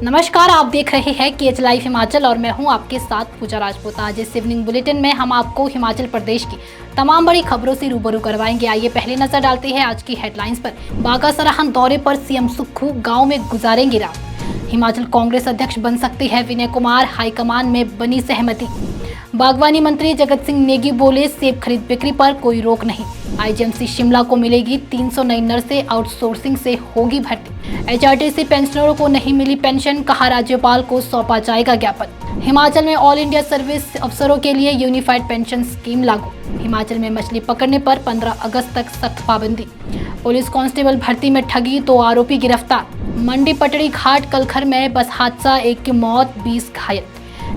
नमस्कार, आप देख रहे हैं केएच लाइव हिमाचल और मैं हूं आपके साथ पूजा राजपूत। आज इस इवनिंग बुलेटिन में हम आपको हिमाचल प्रदेश की तमाम बड़ी खबरों से रूबरू करवाएंगे। आइए पहले नजर डालते हैं आज की हेडलाइंस पर। बागा सराहन दौरे पर सीएम सुक्खू गांव में गुजारेंगे रात। हिमाचल कांग्रेस अध्यक्ष बन सकते हैं विनय कुमार, हाईकमान में बनी सहमति। बागवानी मंत्री जगत सिंह नेगी बोले, सेब खरीद बिक्री पर कोई रोक नहीं। आईजीएमसी शिमला को मिलेगी 300 नई नर्सें, आउटसोर्सिंग से होगी भर्ती। एचआरटीसी पेंशनरों को नहीं मिली पेंशन, कहा राज्यपाल को सौंपा जाएगा ज्ञापन। हिमाचल में ऑल इंडिया सर्विस अफसरों के लिए यूनिफाइड पेंशन स्कीम लागू। हिमाचल में मछली पकड़ने पर 15 अगस्त तक सख्त पाबंदी। पुलिस कांस्टेबल भर्ती में ठगी, 2 आरोपी गिरफ्तार। मंडी पटड़ी घाट कलखर में बस हादसा, 1 की मौत, 20 घायल।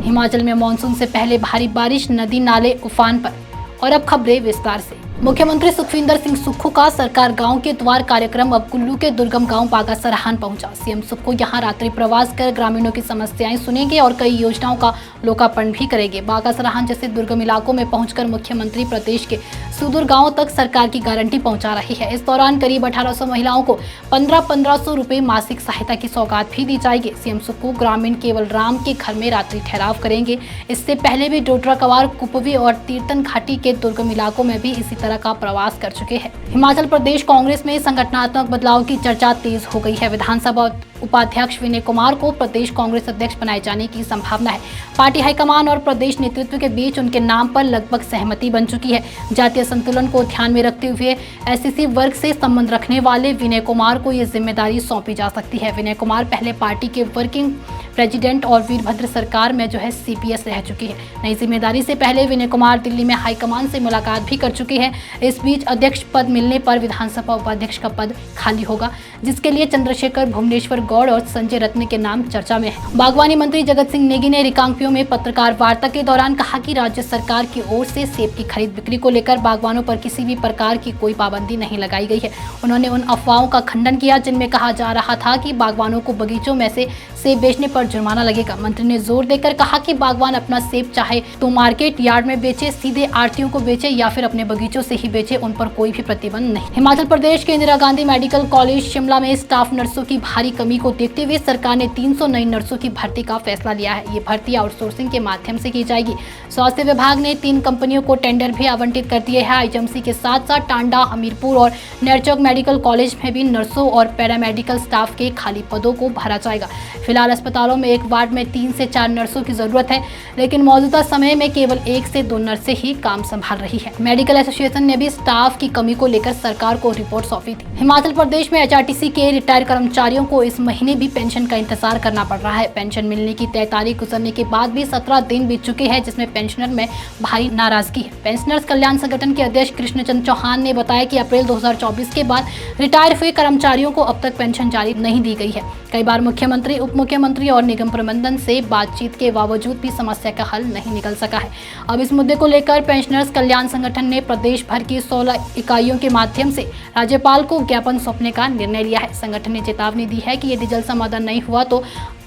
हिमाचल में मानसून से पहले भारी बारिश, नदी नाले उफान पर। और अब खबरें विस्तार से। मुख्यमंत्री सुखविंदर सिंह सुक्खू का सरकार गांव के द्वार कार्यक्रम अब कुल्लू के दुर्गम गांव बागा सराहन पहुंचा। सीएम सुक्खू यहां रात्रि प्रवास कर ग्रामीणों की समस्याएं सुनेंगे और कई योजनाओं का लोकार्पण भी करेंगे। बागा सराहन जैसे दुर्गम इलाकों में पहुंचकर मुख्यमंत्री प्रदेश के सुदूर गाँव तक सरकार की गारंटी पहुंचा रही है। इस दौरान करीब 1800 महिलाओं को 1500 रुपए मासिक सहायता की सौगात भी दी जाएगी। सीएम सुक्खू ग्रामीण केवल राम के घर में रात्रि ठहराव करेंगे। इससे पहले भी डोडरा कवार, कुपवी और तीर्थन घाटी के दुर्गम इलाकों में भी इसी तरह का प्रवास कर चुके हैं। हिमाचल प्रदेश कांग्रेस में संगठनात्मक बदलाव की चर्चा तेज हो गई है। विधानसभा उपाध्यक्ष विनय कुमार को प्रदेश कांग्रेस अध्यक्ष बनाए जाने की संभावना है। पार्टी हाईकमान और प्रदेश नेतृत्व के बीच उनके नाम पर लगभग सहमति बन चुकी है। जातीय संतुलन को ध्यान में रखते हुए एससीसी वर्ग से संबंध रखने वाले विनय कुमार को ये जिम्मेदारी सौंपी जा सकती है। विनय कुमार पहले पार्टी के वर्किंग प्रेसिडेंट और वीरभद्र सरकार में सीपीएस रह चुकी है। नई जिम्मेदारी से पहले विनय कुमार दिल्ली में हाईकमान से मुलाकात भी कर चुके हैं। इस बीच अध्यक्ष पद मिलने पर विधानसभा उपाध्यक्ष का पद खाली होगा, जिसके लिए चंद्रशेखर, भुवनेश्वर गौड़ और संजय रत्न के नाम चर्चा में है। बागवानी मंत्री जगत सिंह नेगी ने रिकांगपिओ में पत्रकार वार्ता के दौरान कहा कि राज्य सरकार की ओर से सेब की खरीद बिक्री को लेकर बागवानों पर किसी भी प्रकार की कोई पाबंदी नहीं लगाई गई है। उन्होंने उन अफवाहों का खंडन किया जिनमें कहा जा रहा था कि बागवानों को बगीचों में से सेब बेचने पर जुर्माना लगेगा। मंत्री ने जोर देकर कहा कि बागवान अपना सेब चाहे तो मार्केट यार्ड में बेचे, सीधे आढ़तियों को बेचे या फिर अपने बगीचों से ही बेचे, उन पर कोई भी प्रतिबंध नहीं। हिमाचल प्रदेश के इंदिरा गांधी मेडिकल कॉलेज शिमला में स्टाफ नर्सों की भारी कमी को देखते हुए सरकार ने 300 नई नर्सों की भर्ती का फैसला लिया है। ये भर्ती आउटसोर्सिंग के माध्यम से की जाएगी। स्वास्थ्य विभाग ने 3 कंपनियों को टेंडर भी आवंटित कर दिए हैं। आईजीएमसी के साथ साथ टांडा, हमीरपुर और नेरचौक मेडिकल कॉलेज में भी नर्सों और पैरामेडिकल स्टाफ के खाली पदों को भरा जाएगा। फिलहाल अस्पतालों में एक वार्ड में 3 से 4 नर्सों की जरूरत है, लेकिन मौजूदा समय में केवल 1 से 2 नर्सें ही काम संभाल रही है। मेडिकल एसोसिएशन ने भी स्टाफ की कमी को लेकर सरकार को रिपोर्ट सौंपी थी। हिमाचल प्रदेश में एचआरटीसी के रिटायर कर्मचारियों को इस महीने भी पेंशन का इंतजार करना पड़ रहा है। पेंशन मिलने की तय तारीख गुजरने के बाद भी 17 दिन बीत चुके हैं, जिसमें पेंशनर में भारी नाराजगी है। पेंशनर्स कल्याण संगठन के अध्यक्ष कृष्णचंद चौहान ने बताया कि अप्रैल 2024 के बाद रिटायर हुए कर्मचारियों को अब तक पेंशन जारी नहीं दी गई है। कई बार मुख्यमंत्री, उप मुख्यमंत्री और निगम प्रबंधन से बातचीत के बावजूद भी समस्या का हल नहीं निकल सका है। अब इस मुद्दे को लेकर पेंशनर्स कल्याण संगठन ने प्रदेश भर की 16 इकाइयों के माध्यम से राज्यपाल को ज्ञापन सौंपने का निर्णय लिया है। संगठन ने चेतावनी दी है कि यदि जल्द समाधान नहीं हुआ तो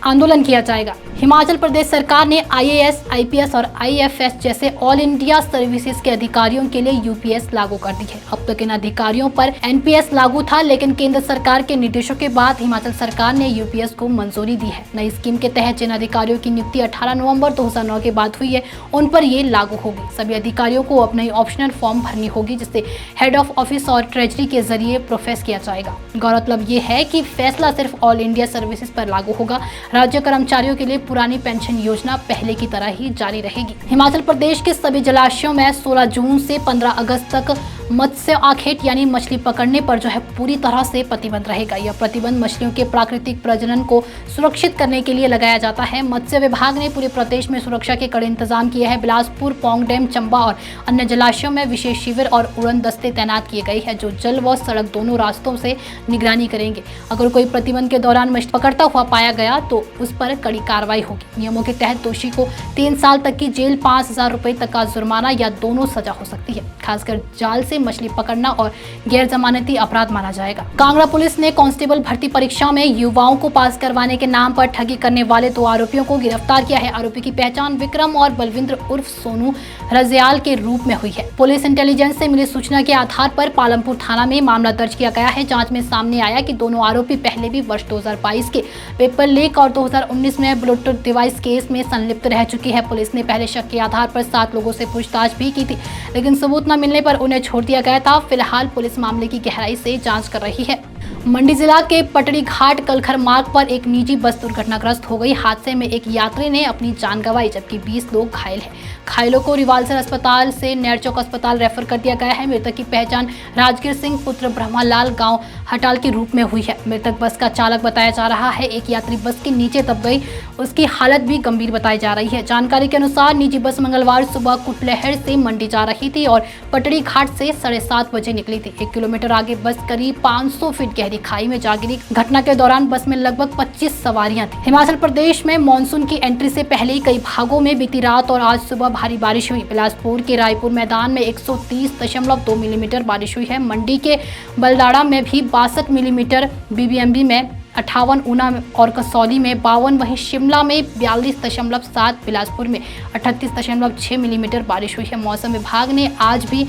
आंदोलन किया जाएगा। हिमाचल प्रदेश सरकार ने आईएएस, आईपीएस और आईएफएस जैसे ऑल इंडिया सर्विसेज के अधिकारियों के लिए यूपीएस लागू कर दी है। अब तक इन अधिकारियों पर एनपीएस लागू था, लेकिन केंद्र सरकार के निर्देशों के बाद हिमाचल सरकार ने यूपीएस को मंजूरी दी है। नई स्कीम के तहत जिन अधिकारियों की नियुक्ति 18 नवंबर 2009 के बाद हुई है, उन पर ये लागू होगी। सभी अधिकारियों को अपनी ऑप्शनल फॉर्म भरनी होगी, जिसे हेड ऑफ ऑफिस और ट्रेजरी के जरिए प्रोसेस किया जाएगा। गौरतलब ये है कि फैसला सिर्फ ऑल इंडिया सर्विसेज पर लागू होगा। राज्य कर्मचारियों के लिए पुरानी पेंशन योजना पहले की तरह ही जारी रहेगी। हिमाचल प्रदेश के सभी जलाशयों में 16 जून से 15 अगस्त तक मत्स्य आखेट यानी मछली पकड़ने पर पूरी तरह से प्रतिबंध रहेगा। यह प्रतिबंध मछलियों के प्राकृतिक प्रजनन को सुरक्षित करने के लिए लगाया जाता है। मत्स्य विभाग ने पूरे प्रदेश में सुरक्षा के कड़े इंतजाम किए हैं। बिलासपुर, पौंग डैम, चंबा और अन्य जलाशयों में विशेष शिविर और उड़न दस्ते तैनात किए गए हैं, जो जल व सड़क दोनों रास्तों से निगरानी करेंगे। अगर कोई प्रतिबंध के दौरान मछली पकड़ता हुआ पाया गया तो उस पर कड़ी कार्रवाई होगी। नियमों के तहत दोषी को 3 साल तक की जेल, 5000 रुपए तक का जुर्माना या दोनों सजा हो सकती है। खासकर जाल से मछली पकड़ना और गैर जमानती अपराध माना जाएगा। कांगड़ा पुलिस ने कांस्टेबल भर्ती परीक्षा में युवाओं को पास करवाने के नाम पर ठगी करने वाले 2 आरोपियों को गिरफ्तार किया है। आरोपी की पहचान विक्रम और बलविंद्र उर्फ सोनू रजियाल के रूप में हुई है। पुलिस इंटेलिजेंस से मिली सूचना के आधार पर पालमपुर थाना में मामला दर्ज किया गया है। जांच में सामने आया कि दोनों आरोपी पहले भी वर्ष 2022 के पेपर लीक और 2019 में ब्लूटूथ डिवाइस केस में संलिप्त रह चुकी है। पुलिस ने पहले शक के आधार पर 7 लोगों से पूछताछ भी की थी, लेकिन सबूत न मिलने पर उन्हें छोड़ दिया गया था। फिलहाल पुलिस मामले की गहराई से जांच कर रही है। मंडी जिला के पटड़ी घाट कलखर मार्ग पर एक निजी बस दुर्घटनाग्रस्त हो गई। हादसे में एक यात्री ने अपनी जान गंवाई, जबकि 20 लोग घायल हैं। घायलों को रिवालसर अस्पताल से नेरचौक अस्पताल रेफर कर दिया गया है। मृतक की पहचान राजगीर सिंह पुत्र ब्रह्मालाल गांव हटाल के रूप में हुई है। मृतक बस का चालक बताया जा रहा है। एक यात्री बस के नीचे दब गई, उसकी हालत भी गंभीर बताई जा रही है। जानकारी के अनुसार निजी बस मंगलवार सुबह कुटलहर से मंडी जा रही थी और पटड़ी घाट से 7:30 बजे निकली थी। 1 किलोमीटर आगे बस करीब 500 फीट गहरी खाई में जा गिरी। घटना के दौरान बस में लगभग 25 सवारियां थी। हिमाचल प्रदेश में मानसून की एंट्री से पहले ही कई भागों में बीती रात और आज सुबह भारी बारिश हुई। बिलासपुर के रायपुर मैदान में 130.2 मिलीमीटर बारिश हुई है। मंडी के बलदाड़ा में भी 62 मिलीमीटर, बीबीएमबी में 58, ऊना और कसौली में 52, वहीं शिमला में 42.7, बिलासपुर में 38.6 मिलीमीटर बारिश हुई है। मौसम विभाग ने आज भी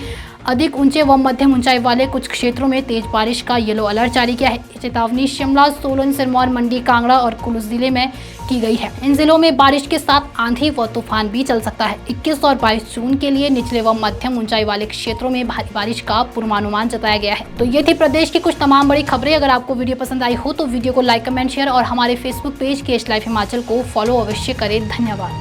अधिक ऊंचे व मध्यम ऊंचाई वाले कुछ क्षेत्रों में तेज बारिश का येलो अलर्ट जारी किया है। चेतावनी शिमला, सोलन, सिरमौर, मंडी, कांगड़ा और कुल्लू जिले में की गई है। इन जिलों में बारिश के साथ आंधी व तूफान भी चल सकता है। 21 और 22 जून के लिए निचले व मध्यम ऊंचाई वाले क्षेत्रों में भारी बारिश का पूर्वानुमान जताया गया है। तो ये थी प्रदेश की कुछ तमाम बड़ी खबरें। अगर आपको वीडियो पसंद आई हो तो वीडियो को लाइक, कमेंट, शेयर और हमारे Facebook page KH live Himachal को फॉलो अवश्य करें। धन्यवाद।